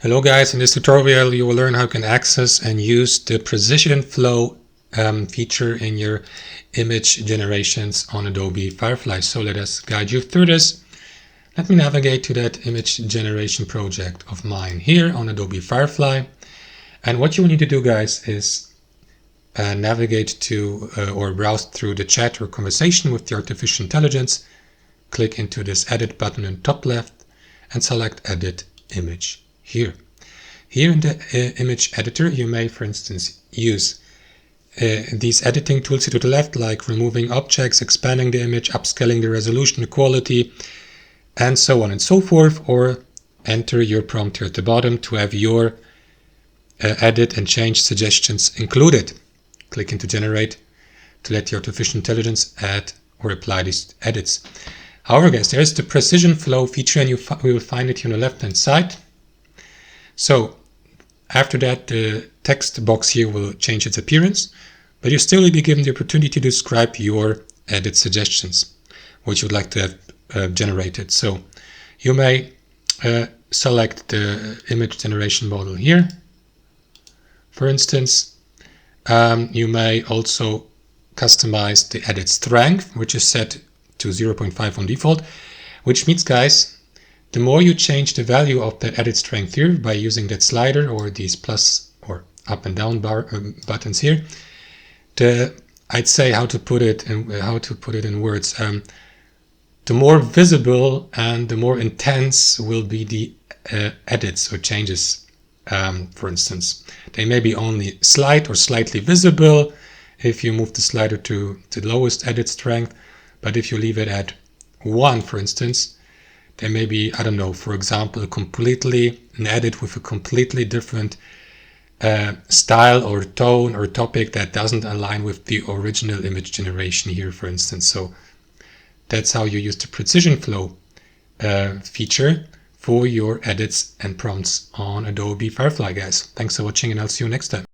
Hello guys, in this tutorial you will learn how you can access and use the precision flow feature in your image generations on Adobe Firefly. So let us guide you through this. Let me navigate to that image generation project of mine here on Adobe Firefly. And what you need to do, guys, is navigate to or browse through the chat or conversation with the artificial intelligence. Click into this edit button in top left and select edit image. Here in the image editor, you may, for instance, use these editing tools here to the left, like removing objects, expanding the image, upscaling the resolution, the quality, and so on and so forth, or enter your prompt here at the bottom to have your edit and change suggestions included. Click into generate to let the artificial intelligence add or apply these edits. However, guys, there's the precision flow feature, and we will find it here on the left hand side. So after that, the text box here will change its appearance, but you still will be given the opportunity to describe your edit suggestions, which you'd like to have generated. So you may select the image generation model here. For instance, you may also customize the edit strength, which is set to 0.5 on default, which means, guys, the more you change the value of that edit strength here by using that slider or these plus or up and down buttons here, I'd say how to put it in words. The more visible and the more intense will be the edits or changes. For instance, they may be only slight or slightly visible if you move the slider to the lowest edit strength, but if you leave it at 1, for instance, there may be, I don't know, for example, an edit with a completely different style or tone or topic that doesn't align with the original image generation here, for instance. So that's how you use the precision flow feature for your edits and prompts on Adobe Firefly, guys. Thanks for watching, and I'll see you next time.